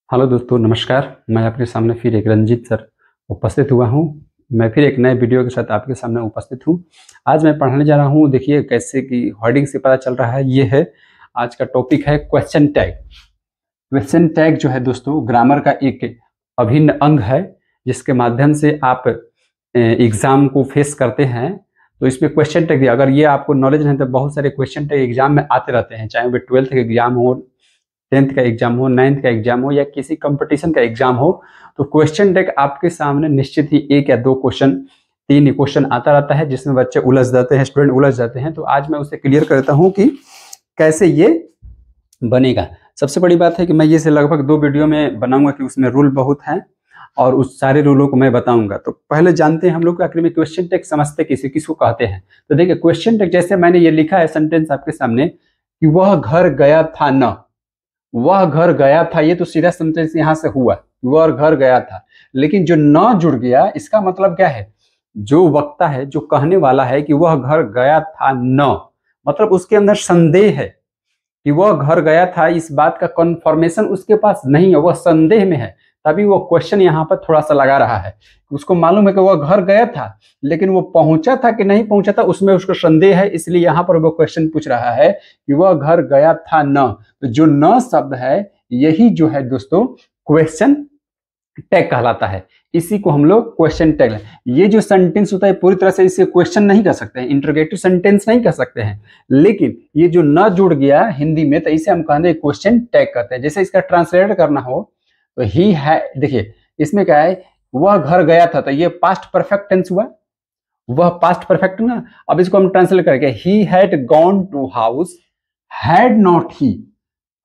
Hello दोस्तों, नमस्कार। मैं आपके सामने फिर एक रंजीत सर उपस्थित हुआ हूँ। मैं फिर एक नए वीडियो के साथ आपके सामने उपस्थित हूँ। आज मैं पढ़ाने जा रहा हूँ। देखिए कैसे कि हेडिंग से पता चल रहा है, ये है आज का टॉपिक है क्वेश्चन टैग। क्वेश्चन टैग जो है दोस्तों, ग्रामर का एक अभिन्न अंग है जिसके माध्यम से आप एग्जाम को फेस करते हैं। तो इसमें क्वेश्चन टैग, अगर ये आपको नॉलेज नहीं तो बहुत सारे क्वेश्चन टैग एग्जाम में आते रहते हैं, चाहे वो 12th का एग्जाम हो, 10th का एग्जाम हो, 9th का एग्जाम हो या किसी कंपटीशन का एग्जाम हो। तो क्वेश्चन टैग आपके सामने निश्चित ही एक या दो क्वेश्चन, तीन क्वेश्चन आता रहता है जिसमें बच्चे उलझ जाते हैं, स्टूडेंट उलझ जाते हैं। तो आज मैं उसे क्लियर करता हूं कि कैसे ये बनेगा। सबसे बड़ी बात है कि मैं ये से लगभग 2 वीडियो में बनाऊंगा कि उसमें रूल बहुत हैं और उस सारे रूलों को मैं बताऊंगा। तो पहले जानते हैं हम लोग आखिर में क्वेश्चन टैग समझते किसको कहते हैं। तो देखिए क्वेश्चन टैग, जैसे मैंने ये लिखा है सेंटेंस आपके सामने कि वह घर गया था न, वह घर गया था, ये तो सीधा सेंटेंस यहां से हुआ, वह घर गया था। लेकिन जो न जुड़ गया, इसका मतलब क्या है? जो वक्ता है, जो कहने वाला है कि वह घर गया था न, मतलब उसके अंदर संदेह है कि वह घर गया था। इस बात का कंफर्मेशन उसके पास नहीं है, वह संदेह में है। तभी वो क्वेश्चन यहाँ पर थोड़ा सा लगा रहा है। उसको मालूम है कि वह घर गया था, लेकिन वो पहुंचा था कि नहीं पहुंचा था उसमें उसको संदेह है। इसलिए यहाँ पर वो क्वेश्चन पूछ रहा है कि वह घर गया था न। तो जो न शब्द है, यही जो है दोस्तों क्वेश्चन टैग कहलाता है। इसी को हम लोग क्वेश्चन टैग, ये जो सेंटेंस होता है पूरी तरह से इसे क्वेश्चन नहीं कर सकते हैं, इंटरोगेटिव सेंटेंस नहीं कर सकते हैं। लेकिन ये जो न जुड़ गया हिंदी में, तो इसे हम कहते हैं क्वेश्चन टैग करते हैं। जैसे इसका ट्रांसलेट करना हो तो ही है, देखिए इसमें क्या है, वह घर गया था, तो ये पास्ट परफेक्ट टेंस हुआ, वह पास्ट परफेक्ट ना। अब इसको हम ट्रांसलेट करके he had gone to house, had not he.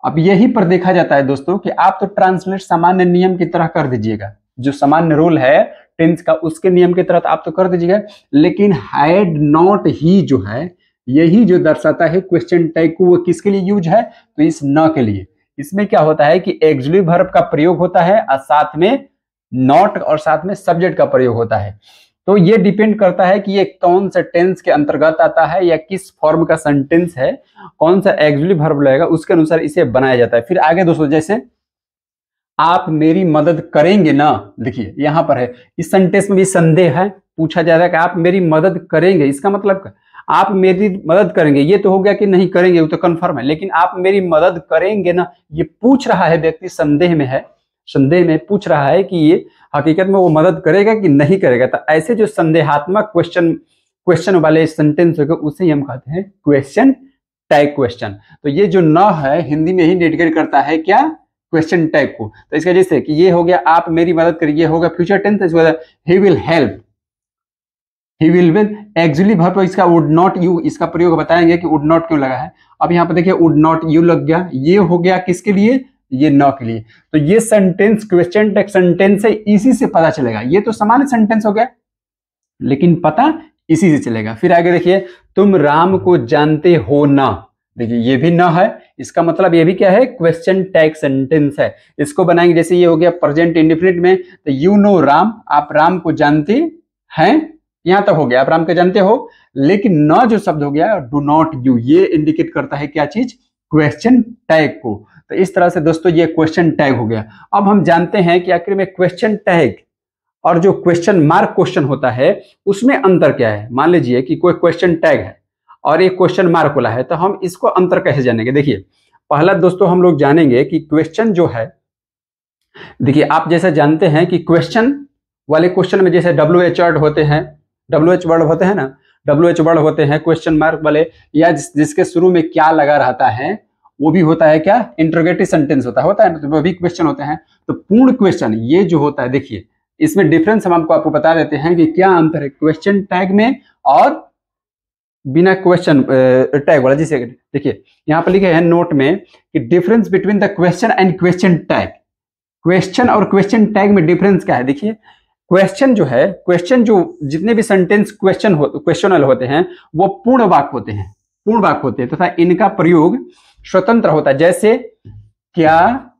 अब यही पर देखा जाता है दोस्तों कि आप तो ट्रांसलेट सामान्य नियम की तरह कर दीजिएगा, जो सामान्य रूल है टेंस का उसके नियम की तरह आप तो कर दीजिएगा। लेकिन हैड नॉट ही जो है, यही जो दर्शाता है क्वेश्चन टैग को, वो किसके लिए यूज है? तो इस न के लिए। इसमें क्या होता है कि एक्सिलरी वर्ब का प्रयोग होता है और साथ में नॉट और साथ में सब्जेक्ट का प्रयोग होता है। तो ये डिपेंड करता है कि ये कौन सा टेंस के अंतर्गत आता है या किस फॉर्म का सेंटेंस है, कौन सा एक्सिलरी वर्ब लगेगा, उसके अनुसार इसे बनाया जाता है। फिर आगे दोस्तों, जैसे आप मेरी मदद करेंगे ना, देखिए यहां पर है, इस सेंटेंस में भी संदेह है, पूछा जा रहा है कि आप मेरी मदद करेंगे, इसका मतलब आप मेरी मदद करेंगे, ये तो हो गया कि नहीं करेंगे, वो तो कंफर्म है। लेकिन आप मेरी मदद करेंगे ना, ये पूछ रहा है व्यक्ति, संदेह में है, संदेह में पूछ रहा है कि ये हकीकत में वो मदद करेगा कि नहीं करेगा। तो ऐसे जो संदेहात्मक क्वेश्चन वाले सेंटेंस होगा उसे हम कहते हैं क्वेश्चन टैग क्वेश्चन। तो ये जो न है हिंदी में ही इंडिकेट करता है क्या? क्वेश्चन टैग को। तो इसका जैसे कि ये हो गया आप मेरी मदद करिए, ये होगा future tense, he will help, he will will actually verb, इसका वुड नॉट यू, इसका प्रयोग बताएंगे कि वुड नॉट क्यों लगा है। अब यहाँ पर देखिए वुड नॉट यू लग गया, ये हो गया किसके लिए? ये न के लिए। तो ये सेंटेंस क्वेश्चन टैग सेंटेंस है, इसी से पता चलेगा। ये तो सामान्य सेंटेंस हो गया, लेकिन पता इसी से चलेगा। फिर आगे देखिए, तुम राम को जानते हो ना, देखिए ये भी न है, इसका मतलब ये भी क्या है? क्वेश्चन टैग सेंटेंस है। इसको बनाएंगे, जैसे ये हो गया प्रेजेंट इंडेफिनिट में, तो यू नो राम, आप राम को जानते हैं, यहां तक हो गया, आप राम को जानते हो। लेकिन न जो शब्द हो गया, डू नॉट यू, ये इंडिकेट करता है क्या चीज? क्वेश्चन टैग को। तो इस तरह से दोस्तों ये क्वेश्चन टैग हो गया। अब हम जानते हैं कि आखिर में क्वेश्चन टैग और जो क्वेश्चन मार्क क्वेश्चन होता है उसमें अंतर क्या है। मान लीजिए कि कोई क्वेश्चन टैग है और एक क्वेश्चन मार्क वाला है, तो हम इसको अंतर कैसे जानेंगे? देखिए पहला दोस्तों हम लोग जानेंगे कि क्वेश्चन जो है, देखिए आप जैसे जानते हैं कि क्वेश्चन वाले क्वेश्चन में जैसे WH वर्ड होते हैं, WH वर्ड होते हैं ना, WH वर्ड होते हैं क्वेश्चन मार्क वाले, या जिसके शुरू में क्या लगा रहता है वो भी होता है क्या? इंटरोगेटिव सेंटेंस होता है, तो वो भी क्वेश्चन होते हैं। तो पूर्ण क्वेश्चन ये जो होता है, देखिए इसमें डिफरेंस हम आपको बता देते हैं कि क्या अंतर है क्वेश्चन टैग में और बिना क्वेश्चन टैग वाला। जैसे देखिए यहाँ पर लिखे हैं नोट में कि difference between the question and question tag. Question और क्वेश्चन टैग में डिफरेंस क्या है? देखिए क्वेश्चन जो है, क्वेश्चन जो जितने भी सेंटेंस क्वेश्चनल होते हैं वो पूर्ण वाक्य होते हैं, पूर्ण वाक्य होते हैं तथा इनका प्रयोग स्वतंत्र होता है। जैसे क्या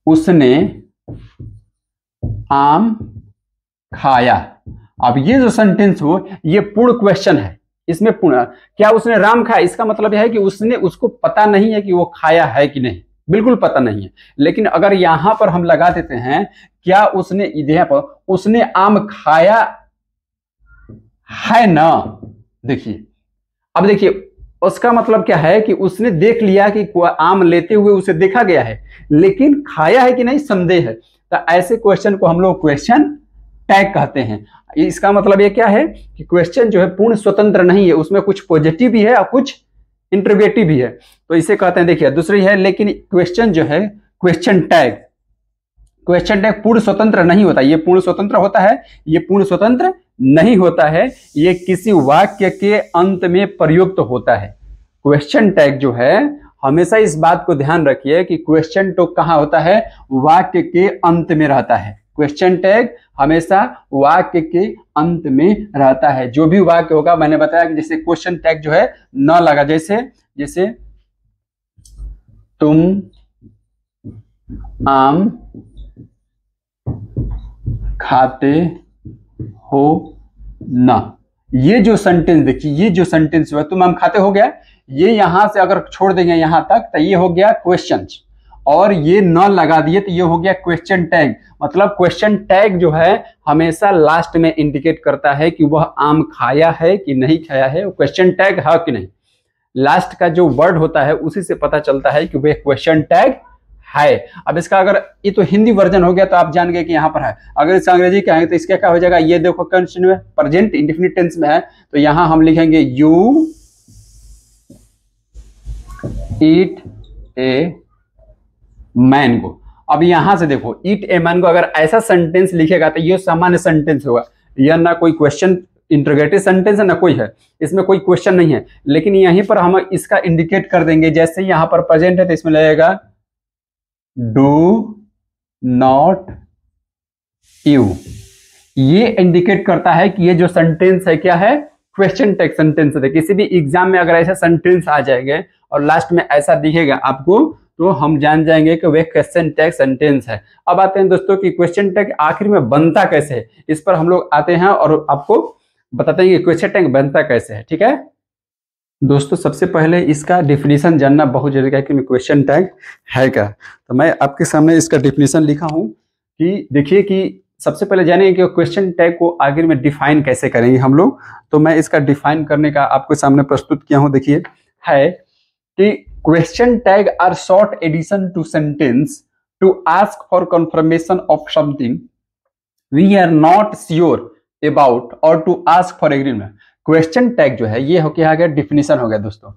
उसने आम खाया, अब ये जो सेंटेंस हो ये पूर्ण क्वेश्चन है, इसमें पूर्ण, क्या उसने राम खाया, इसका मतलब यह है कि उसको पता नहीं है कि वो खाया है कि नहीं, बिल्कुल पता नहीं है। लेकिन अगर यहां पर हम लगा देते हैं क्या उसने, यहाँ पर उसने आम खाया है ना, देखिए अब देखिए उसका मतलब क्या है कि उसने देख लिया कि आम लेते हुए उसे देखा गया है, लेकिन खाया है कि नहीं संदेह है। तो ऐसे क्वेश्चन को हम लोग क्वेश्चन टैग कहते हैं। इसका मतलब ये क्या है कि क्वेश्चन जो है पूर्ण स्वतंत्र नहीं है, उसमें कुछ पॉजिटिव भी है और कुछ इंटरोगेटिव भी है, तो इसे कहते हैं। देखिए दूसरी है, लेकिन क्वेश्चन जो है क्वेश्चन टैग पूर्ण स्वतंत्र नहीं होता। ये पूर्ण स्वतंत्र होता है, ये पूर्ण स्वतंत्र नहीं होता है, ये किसी वाक्य के अंत में प्रयुक्त होता है। क्वेश्चन टैग जो है, हमेशा इस बात को ध्यान रखिए कि क्वेश्चन टैग कहां होता है, वाक्य के अंत में रहता है। क्वेश्चन टैग हमेशा वाक्य के अंत में रहता है। जो भी वाक्य होगा, मैंने बताया कि जैसे क्वेश्चन टैग जो है न लगा, जैसे तुम आम खाते हो ना, ये जो सेंटेंस देखिए, ये जो सेंटेंस हुआ तुम आम खाते हो गया, ये यहां से अगर छोड़ देंगे यहां तक तो ये हो गया क्वेश्चन, और ये न लगा दिए तो ये हो गया क्वेश्चन टैग। मतलब क्वेश्चन टैग जो है हमेशा लास्ट में इंडिकेट करता है कि वह आम खाया है कि नहीं खाया है, क्वेश्चन टैग है कि नहीं। लास्ट का जो वर्ड होता है उसी से पता चलता है कि वह क्वेश्चन टैग है। अब इसका अगर ये तो हिंदी वर्जन हो गया तो आप जान गए कि यहाँ पर है। अगर इस अंग्रेजी का है तो इसका क्या हो जाएगा, ये देखो कंटिन्यू प्रेजेंट इंडेफिनिट टेंस में है, तो यहां हम लिखेंगे यू ईट ए मैंगो। अब यहां से देखो ईट ए मैंगो, अगर ऐसा सेंटेंस लिखेगा तो ये सामान्य सेंटेंस होगा, यह ना कोई क्वेश्चन इंटरोगेटिव सेंटेंस है ना कोई है, इसमें कोई क्वेश्चन नहीं है। लेकिन यहीं पर हम इसका इंडिकेट कर देंगे, जैसे यहां पर प्रेजेंट है तो इसमें लगेगा डू नॉट यू। ये इंडिकेट करता है कि ये जो सेंटेंस है क्या है, क्वेश्चन टैग सेंटेंस है। किसी भी एग्जाम में अगर ऐसा सेंटेंस आ जाएंगे और लास्ट में ऐसा दिखेगा आपको, तो हम जान जाएंगे कि वह क्वेश्चन टैग सेंटेंस है। अब आते हैं दोस्तों कि क्वेश्चन टैग आखिर में बनता कैसे है, इस पर हम लोग आते हैं और आपको बताते हैं कि क्वेश्चन टैग बनता कैसे है। ठीक है दोस्तों, सबसे पहले इसका डिफिनीशन जानना बहुत जरूरी है कि क्वेश्चन टैग है क्या। तो मैं आपके सामने इसका डिफिनीशन लिखा हूं कि देखिए कि सबसे पहले जानेंगे कि क्वेश्चन टैग को आगे में डिफाइन कैसे करेंगे हम लोग। तो मैं इसका डिफाइन करने का आपके सामने प्रस्तुत किया हूं। देखिए है कि question tag are short addition to sentence to ask for confirmation of something we are not sure about और to ask for agreement. Question tag जो है ये हो क्या गया, डिफिनीशन हो गया दोस्तों।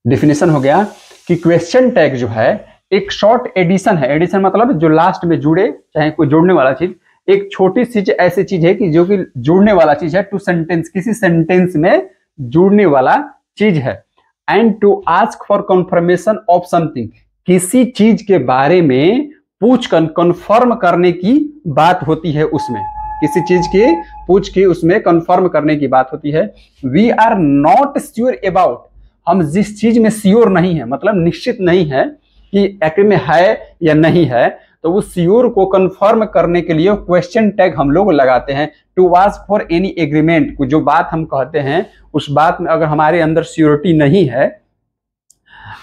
डिफिनीशन हो गया कि क्वेश्चन टैग जो है एक शॉर्ट एडिशन है। एडिशन मतलब जो लास्ट में जुड़े, चाहे कोई जोड़ने वाला चीज, एक छोटी सी ऐसी चीज है कि जो कि जुड़ने वाला चीज है, टू सेंटेंस, किसी सेंटेंस में जुड़ने वाला चीज है। And to ask for confirmation of something, किसी चीज के बारे में पूछ कर कंफर्म करने की बात होती है उसमें, किसी चीज की पूछ के उसमें कंफर्म करने की बात होती है। We are not sure about, हम जिस चीज में श्योर नहीं है, मतलब निश्चित नहीं है कि आखिर में है या नहीं है, तो उस श्योर को कंफर्म करने के लिए क्वेश्चन टैग हम लोग लगाते हैं। To ask for any agreement, जो बात हम कहते हैं उस बात में अगर हमारे अंदर श्योरिटी नहीं है,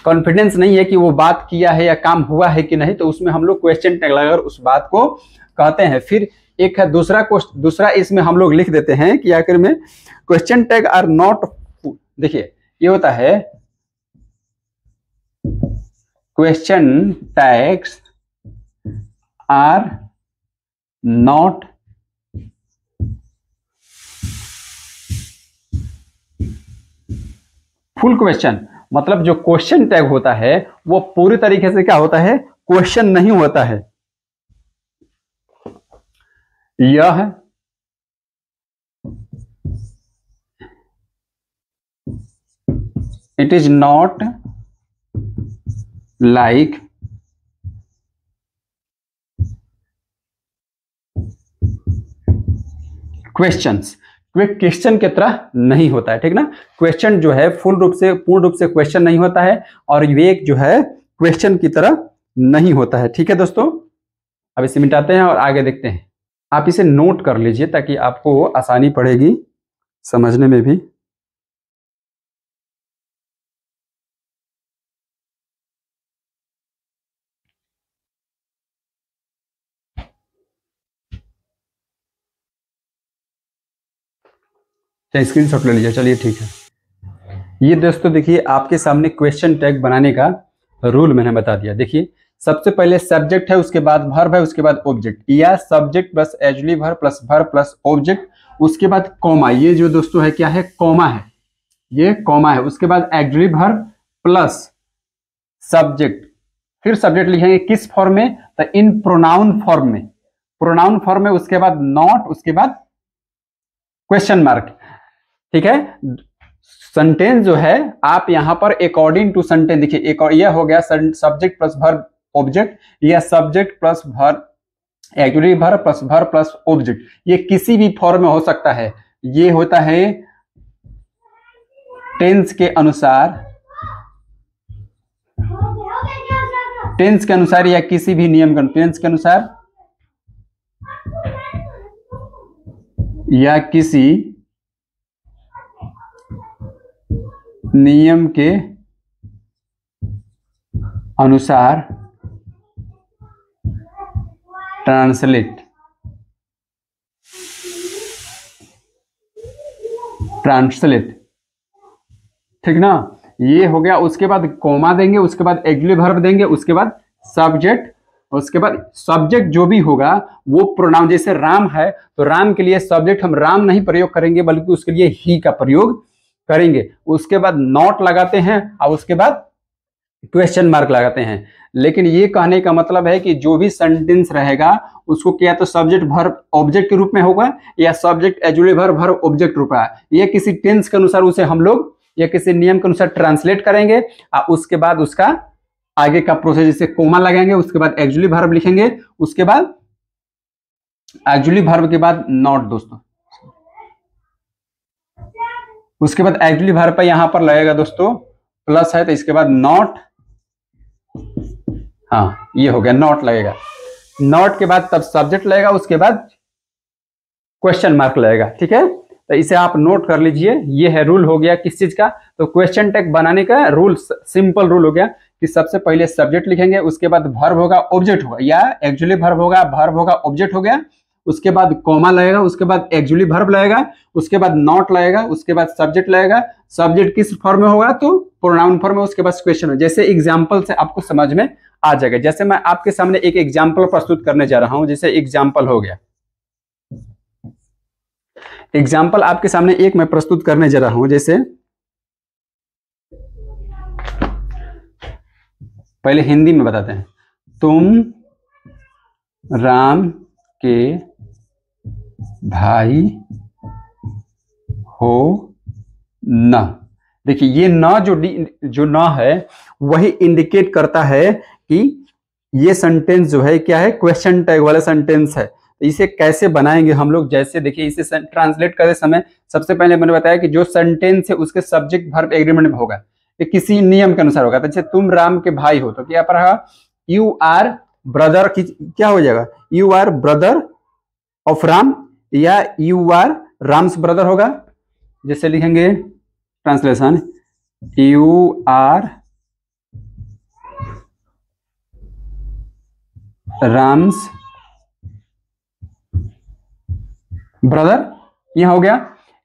कॉन्फिडेंस नहीं है कि वो बात किया है या काम हुआ है कि नहीं, तो उसमें हम लोग क्वेश्चन टैग लगाकर उस बात को कहते हैं। फिर एक है दूसरा इसमें हम लोग लिख देते हैं कि आखिर में क्वेश्चन टैग आर नॉट, देखिए ये होता है question tags are not full question, मतलब जो क्वेश्चन टैग होता है वो पूरी तरीके से क्या होता है, क्वेश्चन नहीं होता है। यह it is not like questions, question की तरह नहीं होता है। ठीक ना, क्वेश्चन जो है पूर्ण रूप से क्वेश्चन नहीं होता है, और विवेक जो है क्वेश्चन की तरह नहीं होता है। ठीक है दोस्तों, अब इसे मिटाते हैं और आगे देखते हैं। आप इसे नोट कर लीजिए ताकि आपको आसानी पड़ेगी समझने में भी। चाहे स्क्रीनशॉट ले लीजिए, चलिए ठीक है। ये दोस्तों देखिए आपके सामने क्वेश्चन टैग बनाने का रूल मैंने बता दिया। देखिए सबसे पहले सब्जेक्ट है, उसके बाद वर्ब है, उसके बाद ऑब्जेक्ट, या subject plus actually verb plus verb plus object, उसके बाद कॉमा। ये जो दोस्तों है क्या है, कॉमा है, ये कॉमा है। उसके बाद एक्चुअली वर्ब प्लस सब्जेक्ट, फिर सब्जेक्ट लिखेंगे किस फॉर्म में, तो इन प्रोनाउन फॉर्म में, प्रोनाउन फॉर्म में। उसके बाद नॉट, उसके बाद क्वेश्चन मार्क। ठीक है, सेंटेंस जो है आप यहां पर अकॉर्डिंग टू सेंटेंस देखिए, एक यह हो गया सब्जेक्ट प्लस वर्ब ऑब्जेक्ट, या subject plus verb actually verb plus verb plus object. ये किसी भी फॉर्म में हो सकता है। ये होता है टेंस के अनुसार, टेंस के अनुसार या किसी भी नियम के टेंस के अनुसार या किसी नियम के अनुसार ट्रांसलेट, ठीक ना, ये हो गया। उसके बाद कॉमा देंगे, उसके बाद एक्चुअली वर्ब देंगे, उसके बाद सब्जेक्ट, उसके बाद सब्जेक्ट जो भी होगा वो प्रोनाउन, जैसे राम है तो राम के लिए सब्जेक्ट हम राम नहीं प्रयोग करेंगे बल्कि उसके लिए ही का प्रयोग करेंगे। उसके बाद नॉट लगाते हैं और उसके बाद क्वेश्चन मार्क लगाते हैं। लेकिन ये कहने का मतलब है कि जो भी सेंटेंस रहेगा उसको क्या तो सब्जेक्ट वर्ब ऑब्जेक्ट के रूप में होगा, या subject actually verb verb object रूप में, ये किसी टेंस के अनुसार उसे हम लोग या किसी नियम के अनुसार ट्रांसलेट करेंगे। और उसके बाद उसका आगे का प्रोसेस, जैसे कोमा लगाएंगे, उसके बाद एक्चुअली वर्ब लिखेंगे, उसके बाद एक्चुअली वर्ब के बाद नॉट दोस्तों, उसके बाद एक्चुअली वर्ब पे यहां पर लगेगा दोस्तों प्लस है तो इसके बाद नॉट, हाँ ये हो गया, नॉट लगेगा। नॉट के बाद तब सब्जेक्ट लगेगा, उसके बाद क्वेश्चन मार्क लगेगा। ठीक है, तो इसे आप नोट कर लीजिए। ये है रूल हो गया किस चीज का, तो क्वेश्चन टैग बनाने का रूल, सिंपल रूल हो गया कि सबसे पहले सब्जेक्ट लिखेंगे, उसके बाद वर्ब होगा ऑब्जेक्ट होगा, या एक्चुअली वर्ब होगा वर्ब होगा ऑब्जेक्ट हो गया, उसके बाद कॉमा लगेगा, उसके बाद एक्चुअली वर्ब लगेगा, उसके बाद नॉट लगेगा, उसके बाद सब्जेक्ट लगेगा। सब्जेक्ट किस फॉर्म में होगा, तो प्रोनाउन फॉर्म में, उसके बाद क्वेश्चन में। जैसे एग्जांपल से आपको समझ में आ जाएगा। जैसे मैं आपके सामने एक एग्जांपल प्रस्तुत करने जा रहा हूं, जैसे एग्जांपल हो गया, एग्जाम्पल आपके सामने एक मैं प्रस्तुत करने जा रहा हूं। जैसे पहले हिंदी में बताते हैं, तुम राम के भाई हो न। देखिए ये न जो न है वही इंडिकेट करता है कि ये सेंटेंस जो है क्या है, क्वेश्चन टैग वाला सेंटेंस है। इसे कैसे बनाएंगे हम लोग, जैसे देखिए इसे ट्रांसलेट करते समय सबसे पहले मैंने बताया कि जो सेंटेंस है उसके सब्जेक्ट वर्ब एग्रीमेंट में होगा, ये किसी नियम के अनुसार होगा। तो जैसे तुम राम के भाई हो तो क्या पढ़ा, यू आर ब्रदर, क्या हो जाएगा, you are brother of Ram, या यू आर राम्स ब्रदर होगा। जैसे लिखेंगे translation, you are Ram's brother, यह हो गया।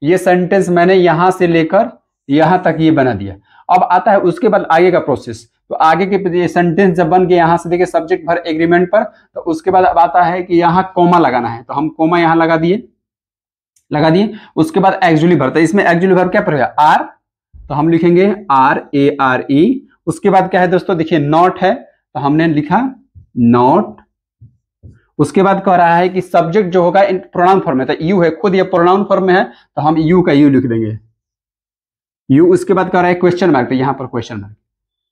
ये सेंटेंस मैंने यहां से लेकर यहां तक ये बना दिया। अब आता है उसके बाद आगे का प्रोसेस। तो आगे के सेंटेंस जब बन के यहां से देखिए सब्जेक्ट वर्ब एग्रीमेंट पर, तो उसके बाद अब आता है कि यहाँ कोमा लगाना है, तो हम कोमा यहां लगा दिए। उसके बाद एक्चुअली वर्ब, तो इसमें एक्चुअली वर्ब क्या पड़ेगा, आर, तो हम लिखेंगे आर ए आर ई। उसके बाद क्या है दोस्तों, देखिए नॉट है तो हमने लिखा नॉट। उसके बाद कह रहा है कि सब्जेक्ट जो होगा इन प्रोनाउन फॉर्म में, तो यू है, खुद ये प्रोनाउन फॉर्म में है तो हम यू का यू लिख देंगे, यू। उसके बाद कह रहा है क्वेश्चन मार्क, तो यहां पर क्वेश्चन मार्क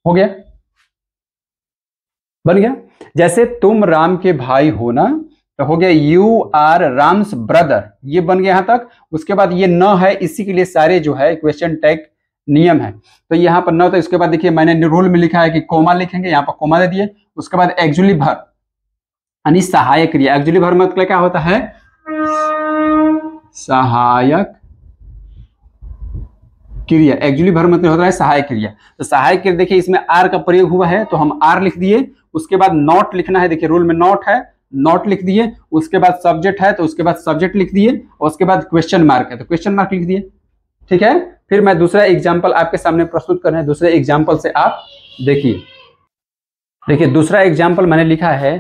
हो गया, बन गया। जैसे तुम राम के भाई हो ना, तो हो गया यू आर राम्स ब्रदर, ये बन गया यहां तक। उसके बाद ये न है, इसी के लिए सारे जो है क्वेश्चन टैग नियम है, तो यहाँ पर न। तो इसके बाद देखिए मैंने रूल में लिखा है कि कोमा लिखेंगे, यहाँ पर कोमा दे दिए। उसके बाद एक्चुअली वर्ब यानी सहायक क्रिया, एक्चुअली वर्ब मतलब क्या होता है, सहायक क्रिया। एक्चुअली वर्ब मतलब होता है सहायक क्रिया। तो सहायक क्रिया देखिए इसमें आर का प्रयोग हुआ है तो हम आर लिख दिए। उसके बाद नॉट लिखना है, देखिए रूल में नॉट है, नॉट लिख दिए। उसके बाद सब्जेक्ट है तो उसके बाद सब्जेक्ट लिख दिए, और उसके बाद क्वेश्चन मार्क है तो क्वेश्चन मार्क लिख दिए। ठीक है, फिर मैं दूसरा एग्जाम्पल आपके सामने प्रस्तुत कर रहे हैं। दूसरे एग्जाम्पल से आप देखिए दूसरा एग्जाम्पल मैंने लिखा है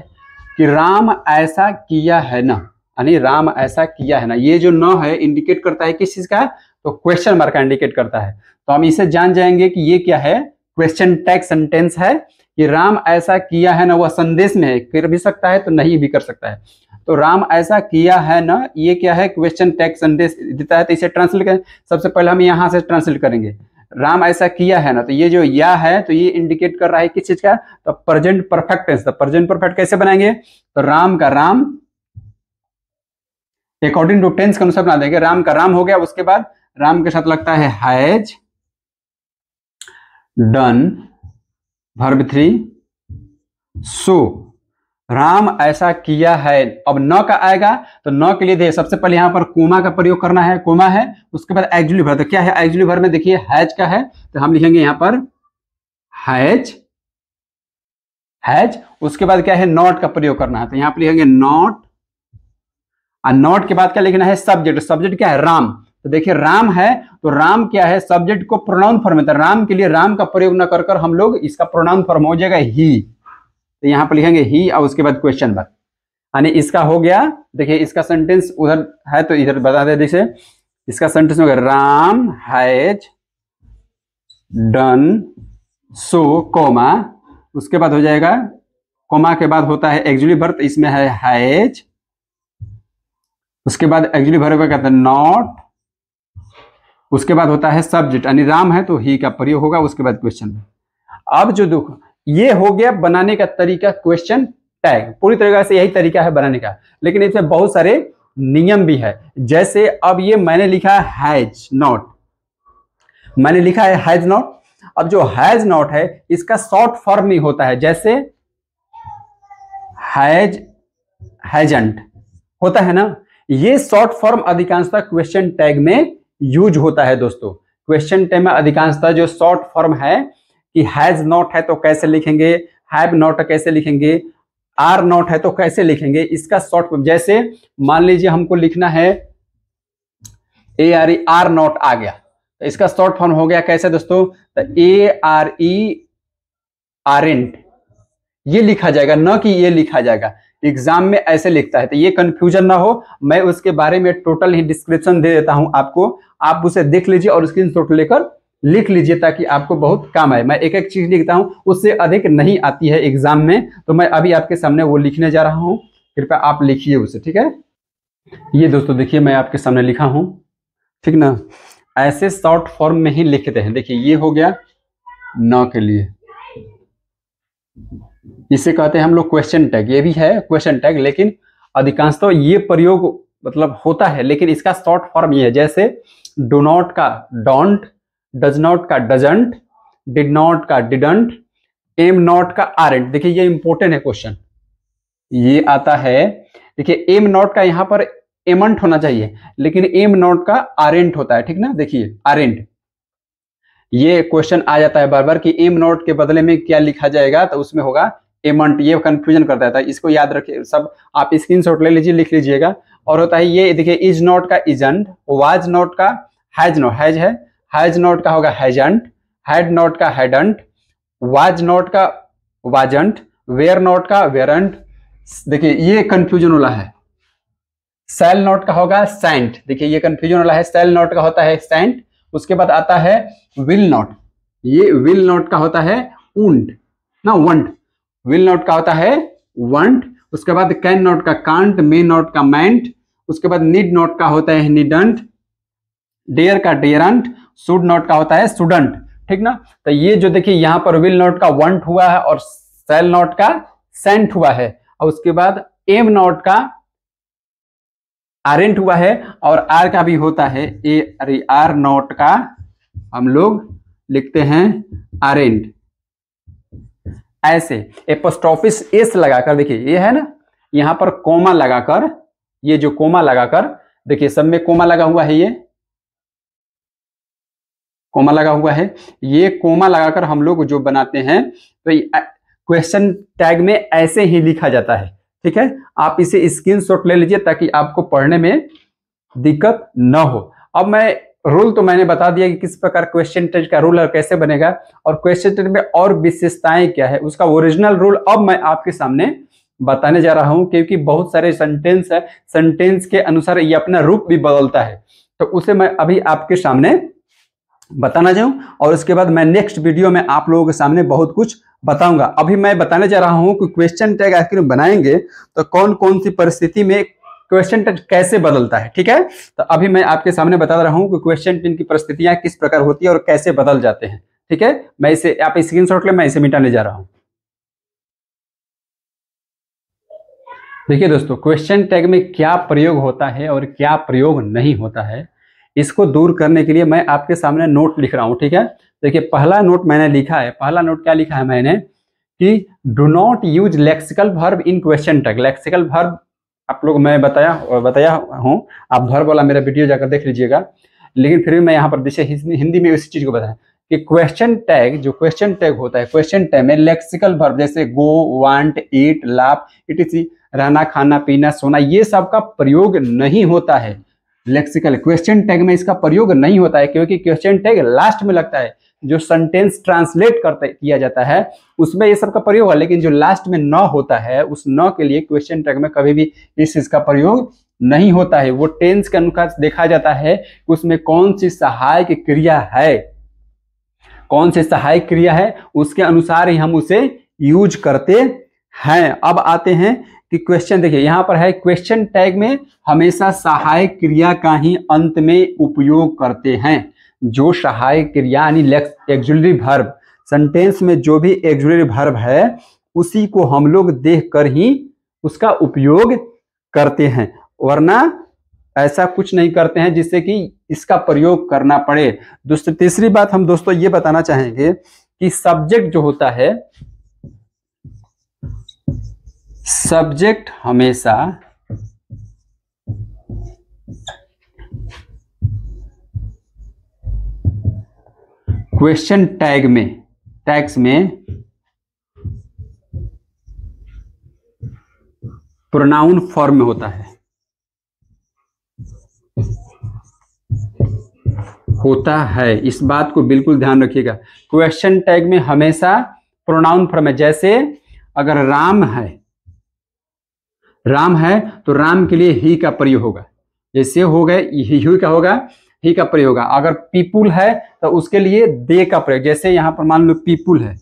कि राम ऐसा किया है ना, यानी राम ऐसा किया है ना। ये जो न है इंडिकेट करता है किस चीज का, तो क्वेश्चन मार्क का इंडिकेट करता है। तो हम इसे जान जाएंगे कि ये क्या है, क्वेश्चन टैग सेंटेंस है कि राम ऐसा किया है ना, वह संदेश में है, कर भी सकता है तो नहीं भी कर सकता है। तो राम ऐसा किया है ना, ये क्या है, क्वेश्चन टैग सेंटेंस देता है। तो इसे ट्रांसलेट करें, सबसे पहले हम यहां से ट्रांसलेट करेंगे। राम ऐसा किया है ना, तो ये जो या है तो ये इंडिकेट कर रहा है किस चीज का, तो प्रेजेंट परफेक्ट टेंस। तो प्रेजेंट परफेक्ट कैसे बनाएंगे, तो राम का राम अकॉर्डिंग टू टेंस के अनुसार बना देंगे। राम का राम हो गया, उसके बाद राम के साथ लगता है हैज डन वर्ब 3 सो राम ऐसा किया है। अब न का आएगा तो न के लिए देखिए सबसे पहले यहां पर कोमा का प्रयोग करना है, कोमा है, उसके बाद एक्चुअली वर्ब। तो क्या है एक्चुअली वर्ब में, देखिए हैज का है तो हम लिखेंगे यहां पर हैज, उसके बाद क्या है नॉट का प्रयोग करना है, तो यहां पर लिखेंगे नॉट, और नॉट के बाद क्या लिखना है सब्जेक्ट। सब्जेक्ट क्या है, राम। तो देखिए राम है तो राम क्या है, सब्जेक्ट को प्रोनाउन फॉर्म में, तो राम के लिए राम का प्रयोग न कर हम लोग इसका प्रोनाउन फॉर्म हो जाएगा ही। तो यहां पर लिखेंगे ही और उसके बाद क्वेश्चन मार्क, यानी इसका हो गया। देखिए इसका सेंटेंस उधर है तो इधर बता दे, जैसे इसका सेंटेंस हो गया Ram has done so comma, उसके बाद हो जाएगा कोमा के बाद होता है एक्चुअली वर्ब, इसमें है हैज, उसके बाद एक्चुअली वर्ब का कहते हैं नॉट, उसके बाद होता है सब्जेक्ट, यानी राम है तो ही का प्रयोग होगा, उसके बाद क्वेश्चन। अब जो देखो ये हो गया बनाने का तरीका क्वेश्चन टैग, पूरी तरीके से यही तरीका है बनाने का, लेकिन इसमें बहुत सारे नियम भी है। जैसे अब ये मैंने लिखा है हैज नॉट, मैंने लिखा है हैज नॉट। अब जो हैज नॉट है इसका शॉर्ट फॉर्म नहीं होता है, जैसे हैज हैजंट होता है ना, ये शॉर्ट फॉर्म अधिकांशतः क्वेश्चन टैग में यूज होता है दोस्तों। क्वेश्चन टैग में अधिकांशतः जो शॉर्ट फॉर्म है कि हैज नॉट है तो कैसे लिखेंगे, हैव नॉट कैसे लिखेंगे, आर नॉट है तो कैसे लिखेंगे, इसका शॉर्ट फॉर्म। जैसे मान लीजिए हमको लिखना है A R E, are not आ गया तो इसका शॉर्ट फॉर्म हो गया कैसे दोस्तों, तो ए आर ई आरेंट ये लिखा जाएगा, न कि ये लिखा जाएगा। एग्जाम में ऐसे लिखता है, तो ये कंफ्यूजन ना हो, मैं उसके बारे में टोटल ही डिस्क्रिप्शन दे देता हूं आपको, आप उसे देख लीजिए और स्क्रीनशॉट लेकर लिख लीजिए ताकि आपको बहुत काम आए। मैं एक एक चीज लिखता हूं, उससे अधिक नहीं आती है एग्जाम में, तो मैं अभी आपके सामने वो लिखने जा रहा हूं, कृपया आप लिखिए उसे, ठीक है। ये दोस्तों देखिए मैं आपके सामने लिखा हूं, ठीक ना, ऐसे शॉर्ट फॉर्म में ही लिखते हैं। देखिए ये हो गया न के लिए, इसे कहते हैं हम लोग क्वेश्चन टैग, ये भी है क्वेश्चन टैग, लेकिन अधिकांशतः तो ये प्रयोग मतलब होता है, लेकिन इसका शॉर्ट फॉर्म ये है। जैसे डू नॉट का डोंट, डज नॉट का डजंट, डिड नॉट का डिडंट, एम नॉट का आरेंट। देखिए ये इंपॉर्टेंट है क्वेश्चन, ये आता है। देखिए एम नॉट का यहां पर एमंट होना चाहिए, लेकिन एम नॉट का आरेंट होता है, ठीक ना। देखिए आरेंट, ये क्वेश्चन आ जाता है बार बार कि एम नॉट के बदले में क्या लिखा जाएगा, तो उसमें होगा एमंट, ये कंफ्यूजन करता था, इसको याद रखिए सब, आप स्क्रीनशॉट ले लीजिए, लिख लीजिएगा। और होता है ये देखिए इज नॉट का इजंट, वाज नॉट का हैज नॉट, हैज है, हैज नॉट का होगा हैजंट, हैड नॉट का हैडंट, वाज नॉट का वाजंट, वेयर नॉट का वेरंट। देखिए ये कंफ्यूजन वाला है। सेल नॉट का होगा सेंट, देखिए ये कंफ्यूजन वाला है, सेल नॉट का होता है सेंट। उसके बाद आता है विल नॉट, ये विल नॉट का होता है उंट ना, वंट, विल नॉट का होता है वंट। उसके बाद कैन नॉट का कांट, मे नॉट का मैंट, उसके बाद नीड नॉट का होता है नीडंट, डेयर का डेयरंट, शुड नॉट का होता है शुडंट, ठीक ना। तो ये जो देखिए यहां पर विल नॉट का वंट हुआ है और सेल नॉट का सेंट हुआ है, और उसके बाद एम नॉट का आरेंट हुआ है, और आर का भी होता है ए आर नॉट का हम लोग लिखते हैं आरेंट। ऐसे एपोस्ट्रोफिस एस लगाकर, देखिए ये है ना, यहां पर कोमा लगाकर, ये जो कोमा लगाकर, देखिए सब में कोमा लगा हुआ है, ये कोमा लगा हुआ है, ये कोमा लगाकर हम लोग जो बनाते हैं, तो क्वेश्चन टैग में ऐसे ही लिखा जाता है, ठीक है। आप इसे स्क्रीनशॉट ले लीजिए ताकि आपको पढ़ने में दिक्कत न हो। अब मैं रूल तो मैंने बता दिया कि किस प्रकार क्वेश्चन टेस्ट का रूल और कैसे बनेगा, और क्वेश्चन टेस्ट में और विशेषताएं क्या है, उसका ओरिजिनल रूल अब मैं आपके सामने बताने जा रहा हूं। क्योंकि बहुत सारे सेंटेंस है, सेंटेंस के अनुसार ये अपना रूप भी बदलता है, तो उसे मैं अभी आपके सामने बताना जाऊं, और उसके बाद मैं नेक्स्ट वीडियो में आप लोगों के सामने बहुत कुछ बताऊंगा। अभी मैं बताने जा रहा हूं कि क्वेश्चन टैग आखिर बनाएंगे तो कौन कौन सी परिस्थिति में क्वेश्चन टैग कैसे बदलता है। ठीक है, तो अभी मैं आपके सामने बता रहा हूं कि क्वेश्चन टैग की परिस्थितियां किस प्रकार होती है और कैसे बदल जाते हैं। ठीक है, मैं इसे आप स्क्रीनशॉट ले, मैं इसे मिटाने जा रहा हूं। देखिए दोस्तों, क्वेश्चन टैग में क्या प्रयोग होता है और क्या प्रयोग नहीं होता है, इसको दूर करने के लिए मैं आपके सामने नोट लिख रहा हूं। ठीक है, देखिए पहला नोट मैंने लिखा है, पहला नोट क्या लिखा है मैंने कि do not use lexical verb in question tag. Lexical verb आप लोग मैं बताया हूं, आप वर्ब वाला मेरा वीडियो जाकर देख लीजिएगा, लेकिन फिर भी मैं यहाँ पर जैसे हिंदी में उसी चीज को बताया कि क्वेश्चन टैग, जो क्वेश्चन टैग होता है, क्वेश्चन टैग में लेक्सिकल वर्ब जैसे गो, वांट, ईट, लाफ, इट, रहना, खाना, पीना, सोना, ये सब का प्रयोग नहीं होता है। लेक्सिकल क्वेश्चन टैग में इसका प्रयोग नहीं होता है, क्योंकि क्वेश्चन टैग लास्ट में लगता है, जो सेंटेंस ट्रांसलेट करते किया जाता है उसमें ये सब का प्रयोग है, लेकिन जो लास्ट में न होता है उस न के लिए क्वेश्चन टैग में कभी भी इस चीज का प्रयोग नहीं होता है। वो टेंस के अनुसार देखा जाता है उसमें कौन सी सहायक क्रिया है, कौन सी सहायक क्रिया है, उसके अनुसार ही हम उसे यूज करते हैं। अब आते हैं कि क्वेश्चन, देखिए यहां पर है क्वेश्चन टैग में हमेशा सहायक क्रिया का ही अंत में उपयोग करते हैं। जो सहायक क्रिया यानी एक्सुलरी वर्ब, सेंटेंस में जो भी एक्सुलरी वर्ब है उसी को हम लोग देखकर ही उसका उपयोग करते हैं, वरना ऐसा कुछ नहीं करते हैं जिससे कि इसका प्रयोग करना पड़े। तीसरी बात हम दोस्तों ये बताना चाहेंगे कि सब्जेक्ट जो होता है, सब्जेक्ट हमेशा क्वेश्चन टैग में, टैग्स में प्रोनाउन फॉर्म में होता है, इस बात को बिल्कुल ध्यान रखिएगा। क्वेश्चन टैग में हमेशा प्रोनाउन फॉर्म है। जैसे अगर राम है तो राम के लिए ही का प्रयोग होगा, जैसे हो गए ही का होगा, ही का प्रयोग होगा। अगर पीपुल है तो उसके लिए दे का प्रयोग, जैसे यहां पर मान लो पीपुल है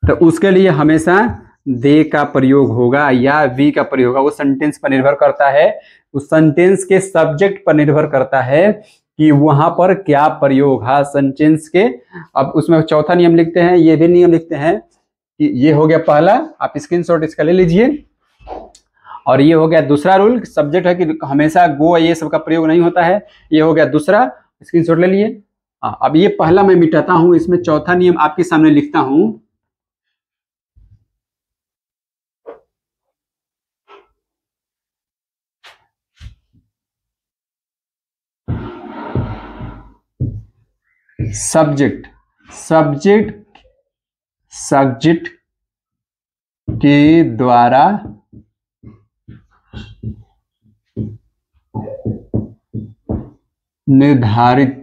तो उसके लिए हमेशा दे का प्रयोग होगा या वी का प्रयोग होगा। वो सेंटेंस पर निर्भर करता है, उस सेंटेंस के सब्जेक्ट पर निर्भर करता है कि वहां पर क्या प्रयोग है सेंटेंस के। अब उसमें चौथा नियम लिखते हैं, ये भी नियम लिखते हैं कि ये हो गया पहला, आप स्क्रीनशॉट इसका ले लीजिए, और ये हो गया दूसरा रूल, सब्जेक्ट है कि हमेशा गो ये सब का प्रयोग नहीं होता है, ये हो गया दूसरा, स्क्रीनशॉट ले लिए। अब ये पहला मैं मिटाता हूं, इसमें चौथा नियम आपके सामने लिखता हूं। सब्जेक्ट के द्वारा निर्धारित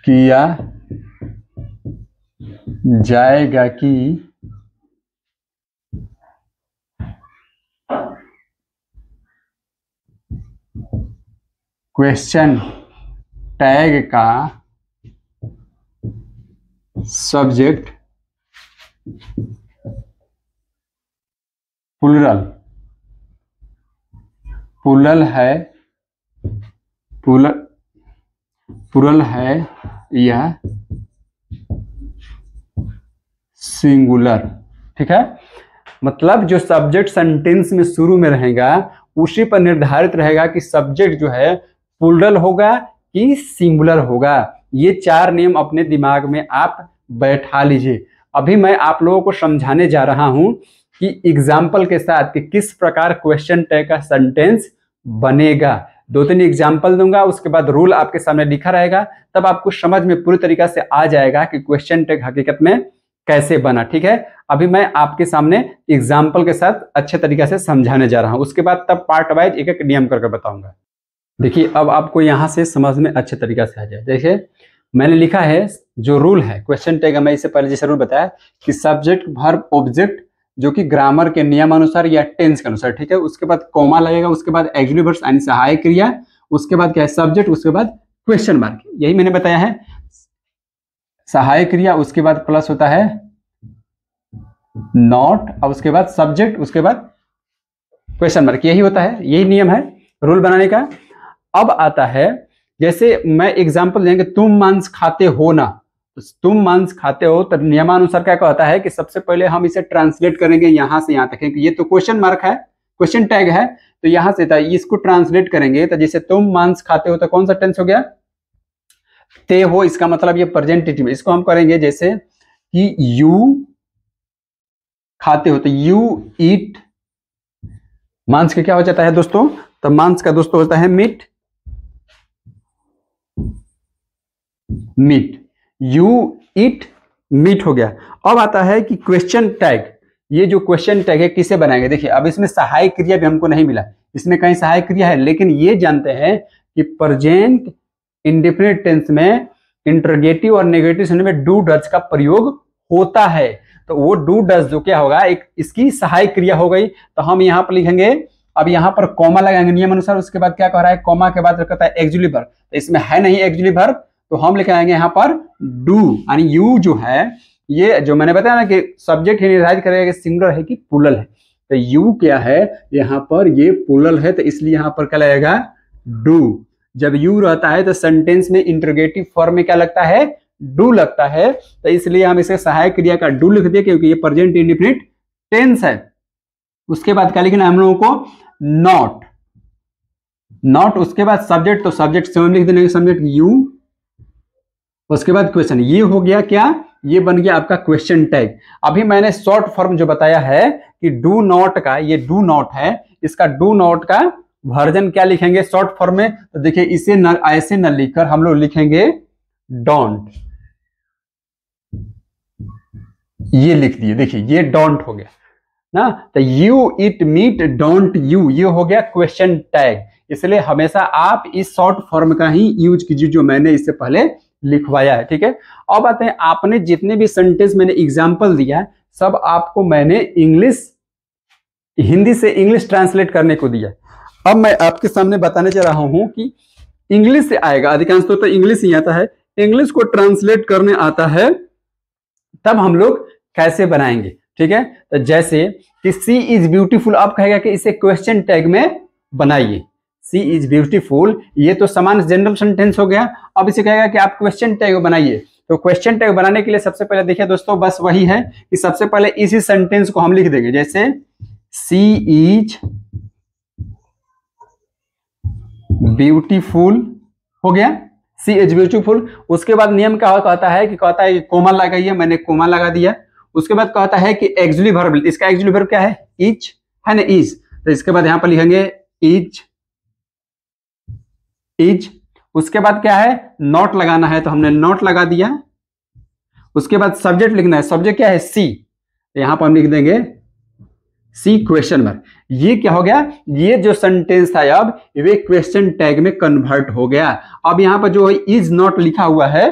किया जाएगा कि क्वेश्चन टैग का सब्जेक्ट प्लूरल है या सिंगुलर। ठीक है, मतलब जो सब्जेक्ट सेंटेंस में शुरू में रहेगा उसी पर निर्धारित रहेगा कि सब्जेक्ट जो है प्लूरल होगा कि सिंगुलर होगा। ये चार नियम अपने दिमाग में आप बैठा लीजिए। अभी मैं आप लोगों को समझाने जा रहा हूं कि एग्जाम्पल के साथ कि किस प्रकार क्वेश्चन टैग का सेंटेंस बनेगा। 2-3 एग्जाम्पल दूंगा, उसके बाद रूल आपके सामने लिखा रहेगा, तब आपको समझ में पूरी तरीका से आ जाएगा कि क्वेश्चन टैग हकीकत में कैसे बना। ठीक है, अभी मैं आपके सामने एग्जाम्पल के साथ अच्छे तरीके से समझाने जा रहा हूं, उसके बाद तब पार्ट वाइज एक एक नियम करके बताऊंगा। देखिए अब आपको यहां से समझ में अच्छे तरीके से आ जाए। देखिए मैंने लिखा है जो रूल है क्वेश्चन टैग, मैं इससे पहले जैसे रूल बताया कि सब्जेक्ट वर्ब ऑब्जेक्ट जो कि ग्रामर के नियम अनुसार या टेंस के अनुसार, ठीक है, उसके बाद कॉमा लगेगा, उसके बाद ऑक्सिलरी वर्ब्स यानी सहायक क्रिया, उसके बाद क्या है सब्जेक्ट, उसके बाद क्वेश्चन मार्क, यही मैंने बताया है। सहायक क्रिया उसके बाद प्लस होता है नॉट, और उसके बाद सब्जेक्ट, उसके बाद क्वेश्चन मार्क, यही होता है, यही नियम है रूल बनाने का। अब आता है जैसे मैं एग्जांपल देंगे, तुम मांस खाते हो ना, तो तुम मांस खाते हो तो नियमानुसार क्या कहता है कि सबसे पहले हम इसे ट्रांसलेट करेंगे यहां से यहां तक, क्योंकि ये तो क्वेश्चन मार्क है, क्वेश्चन टैग है, तो यहां से था इसको ट्रांसलेट करेंगे तो जैसे तुम मांस खाते हो तो कौन सा टेंस हो गया, ते हो, इसका मतलब ये प्रेजेंट में, इसको हम करेंगे जैसे कि यू खाते हो तो यू ईट, मांस का क्या हो जाता है दोस्तों, तो मांस का दोस्तों होता है meat, meat, you eat meat हो गया। अब आता है कि क्वेश्चन टैग, ये जो क्वेश्चन टैग है किसे बनाएंगे, देखिए अब इसमें सहायक क्रिया भी हमको नहीं मिला, इसमें कहीं सहायक क्रिया है, लेकिन ये जानते हैं कि प्रेजेंट इंडेफिनिट टेंस में इंटरोगेटिव और नेगेटिव सुनने में डू डज का प्रयोग होता है, तो वो डू डज जो क्या होगा एक इसकी सहायक क्रिया हो गई, तो हम यहाँ पर लिखेंगे, अब यहाँ पर कॉमा लगाएंगे नियम अनुसार, उसके बाद क्या कह रहा है कॉमा के बाद कहता है ऑक्सिलरी वर्ब, तो इसमें है नहीं ऑक्सिलरी वर्ब, तो हम लिख आएंगे यहाँ पर डू, यानी यू जो है ये जो मैंने बताया ना कि सब्जेक्ट ही निर्धारित करेगा कि सिंगुलर है कि प्लूरल है, तो यू क्या है यहाँ पर ये प्लूरल है, तो इसलिए यहाँ पर क्या लगेगा डू। जब यू रहता है तो सेंटेंस में इंटरोगेटिव फॉर्म में क्या लगता है डू लगता है, तो इसलिए हम इसे सहायक क्रिया का डू लिख दिए क्योंकि ये प्रेजेंट इंडेफिनिट टेंस है। उसके बाद क्या लिखना है हम लोगों को नॉट, नॉट, उसके बाद सब्जेक्ट, तो सब्जेक्ट स्वयं लिख देंगे सब्जेक्ट यू, उसके बाद क्वेश्चन, ये हो गया क्या, ये बन गया आपका क्वेश्चन टैग। अभी मैंने शॉर्ट फॉर्म जो बताया है कि डू नॉट का, ये डू नॉट है, इसका डू नॉट का वर्जन क्या लिखेंगे शॉर्ट फॉर्म में, तो देखिए इसे न ऐसे न लिखकर हम लोग लिखेंगे डोंट, ये लिख दिए, देखिए ये डोंट हो गया ना, तो you eat meat don't you, ये हो गया क्वेश्चन टैग, इसलिए हमेशा आप इस शॉर्ट फॉर्म का ही यूज कीजिए जो मैंने इससे पहले लिखवाया है। ठीक है, अब आते हैं आपने जितने भी सेंटेंस मैंने एग्जांपल दिया है सब आपको मैंने इंग्लिश, हिंदी से इंग्लिश ट्रांसलेट करने को दिया। अब मैं आपके सामने बताने जा रहा हूं कि इंग्लिश से आएगा, अधिकांश तो इंग्लिश ही आता है, इंग्लिश को ट्रांसलेट करने आता है तब हम लोग कैसे बनाएंगे। ठीक है, तो जैसे कि सी इज ब्यूटीफुल, आप कहेगा कि इसे क्वेश्चन टैग में बनाइए, सी इज ब्यूटीफुल, ये तो समान जनरल सेंटेंस हो गया, अब इसे कहेगा कि आप क्वेश्चन टैग बनाइए, तो क्वेश्चन टैग बनाने के लिए सबसे पहले देखिए दोस्तों बस वही है कि सबसे पहले इसी सेंटेंस को हम लिख देंगे, जैसे सी इज ब्यूटीफुल हो गया, सी इज ब्यूटीफुल, उसके बाद नियम क्या कहता है कि कहता है कोमा लगाइए, मैंने कोमा लगा दिया, उसके बाद कहता है कि ऑक्सिलरी वर्ब, इसका ऑक्सिलरी वर्ब क्या है इज है ना, इज, तो इसके बाद यहां पर लिखेंगे इज, इज, उसके बाद क्या है नॉट लगाना है तो हमने नॉट लगा दिया, उसके बाद सब्जेक्ट लिखना है, सब्जेक्ट क्या है सी, यहां पर हम लिख देंगे सी क्वेश्चन मार्क, ये क्या हो गया, ये जो सेंटेंस था अब वे क्वेश्चन टैग में कन्वर्ट हो गया। अब यहां पर जो इज नॉट लिखा हुआ है,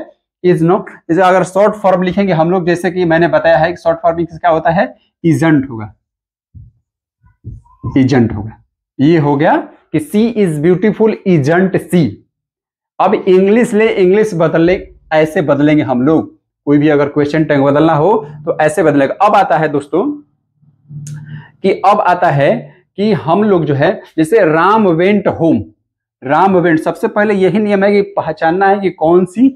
इज नॉट, इसे अगर शॉर्ट फॉर्म लिखेंगे हम लोग, जैसे कि मैंने बताया है कि शॉर्ट फॉर्म क्या होता है इजंट होगा, इजंट होगा, ये हो गया कि सी इज ब्यूटीफुल इजंट सी। अब इंग्लिश ले, इंग्लिश बदलने ऐसे बदलेंगे हम लोग, कोई भी अगर क्वेश्चन टैग बदलना हो तो ऐसे बदलेगा। अब आता है दोस्तों कि अब आता है कि हम लोग जो है जैसे Ram went home, Ram went, सबसे पहले यही नियम है कि पहचानना है कि कौन सी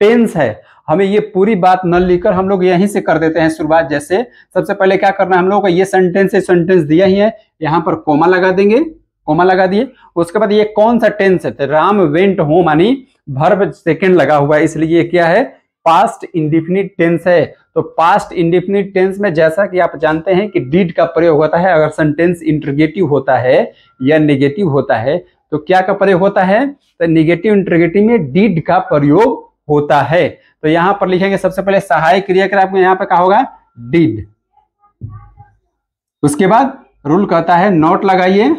टेंस है, हमें ये पूरी बात न लिखकर हम लोग यहीं से कर देते हैं शुरुआत। जैसे सबसे पहले क्या करना है हम लोगों को, ये सेंटेंस दिया ही है, यहाँ पर कोमा लगा देंगे, कोमा लगा दिए, उसके बाद ये कौन सा टेंस है, तो राम वेंट होम यानी वर्ब सेकंड लगा हुआ है, इसलिए ये क्या है पास्ट इंडेफिनिट टेंस है। तो पास्ट इंडेफिनिट टेंस में जैसा कि आप जानते हैं कि डिड का प्रयोग होता है, अगर सेंटेंस इंटरोगेटिव होता है या नेगेटिव होता है तो क्या का प्रयोग होता है, तो नेगेटिव इंटरोगेटिव में डिड का प्रयोग होता है। तो यहां पर लिखेंगे सबसे पहले सहायक क्रियाक्रम में यहां पर क्या होगा, डिड। उसके बाद रूल कहता है नॉट लगाइए,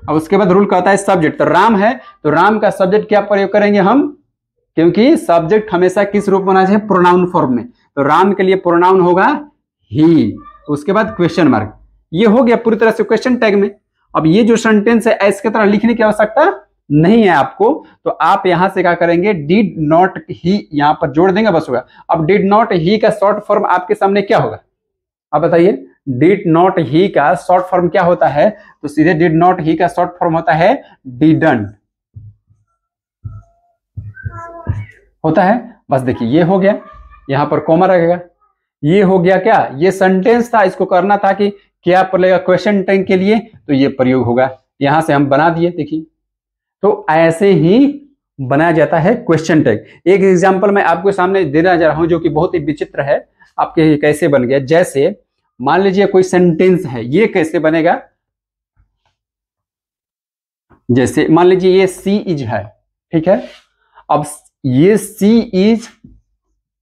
और उसके बाद रूल कहता है सब्जेक्ट। तो राम है तो राम का सब्जेक्ट क्या प्रयोग करेंगे हम, क्योंकि सब्जेक्ट हमेशा किस रूप में होना चाहिए, प्रोनाउन फॉर्म में। तो राम के लिए प्रोनाउन होगा ही। उसके बाद क्वेश्चन मार्क। ये हो गया पूरी तरह से क्वेश्चन टैग में। अब ये जो सेंटेंस है ऐसे की तरह लिखने की आवश्यकता नहीं है आपको, तो आप यहां से क्या करेंगे, डिड नॉट ही यहां पर जोड़ देंगे, बस होगा। अब डिड नॉट ही का शॉर्ट फॉर्म आपके सामने क्या होगा, आप बताइए। डिड नॉट ही का शॉर्ट फॉर्म क्या होता है, तो सीधे डिड नॉट ही का शॉर्ट फॉर्म होता है डिडंट, होता है। बस देखिए ये हो गया, यहां पर कॉमा रहेगा। ये हो गया क्या, ये सेंटेंस था, इसको करना था कि क्या पड़ेगा क्वेश्चन टैग के लिए, तो ये प्रयोग होगा। यहां से हम बना दिए, देखिए। तो ऐसे ही बनाया जाता है क्वेश्चन टैग। एक एग्जांपल मैं आपके सामने देना जा रहा हूं जो कि बहुत ही विचित्र है, आपके कैसे बन गया। जैसे मान लीजिए कोई सेंटेंस है, ये कैसे बनेगा, जैसे मान लीजिए ये सी इज है, ठीक है। अब ये she is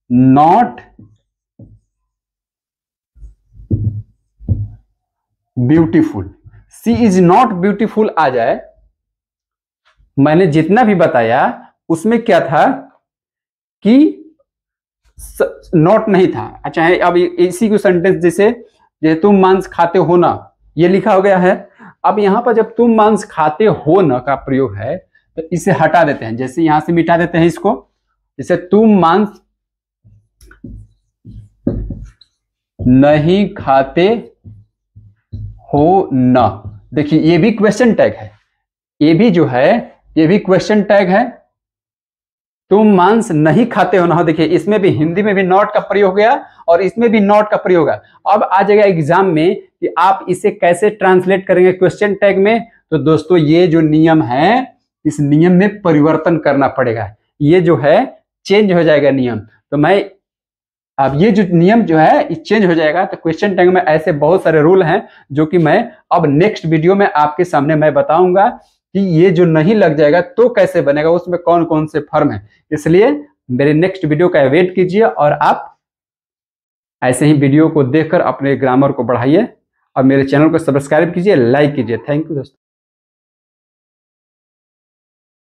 not beautiful, she is not beautiful आ जाए, मैंने जितना भी बताया उसमें क्या था कि नॉट नहीं था। अच्छा है, अब इसी को सेंटेंस जैसे तुम मांस खाते हो ना, ये लिखा हो गया है। अब यहां पर जब तुम मांस खाते हो ना का प्रयोग है, तो इसे हटा देते हैं, जैसे यहां से मिटा देते हैं इसको, जैसे तुम मांस नहीं खाते हो ना। देखिए ये भी क्वेश्चन टैग है, ये भी जो है ये भी क्वेश्चन टैग है। तुम मांस नहीं खाते हो ना, देखिए इसमें भी हिंदी में भी नॉट का प्रयोग हो गया और इसमें भी नॉट का प्रयोग है। अब आ जाएगा एग्जाम में कि आप इसे कैसे ट्रांसलेट करेंगे क्वेश्चन टैग में। तो दोस्तों ये जो नियम है, इस नियम में परिवर्तन करना पड़ेगा, ये जो है चेंज हो जाएगा नियम। तो मैं अब ये जो नियम जो है चेंज हो जाएगा। तो क्वेश्चन टैग में ऐसे बहुत सारे रूल हैं जो कि मैं अब नेक्स्ट वीडियो में आपके सामने मैं बताऊंगा कि ये जो नहीं लग जाएगा तो कैसे बनेगा, उसमें कौन कौन से फॉर्म है। इसलिए मेरे नेक्स्ट वीडियो का वेट कीजिए और आप ऐसे ही वीडियो को देखकर अपने ग्रामर को बढ़ाइए और मेरे चैनल को सब्सक्राइब कीजिए, लाइक कीजिए। थैंक यू दोस्तों।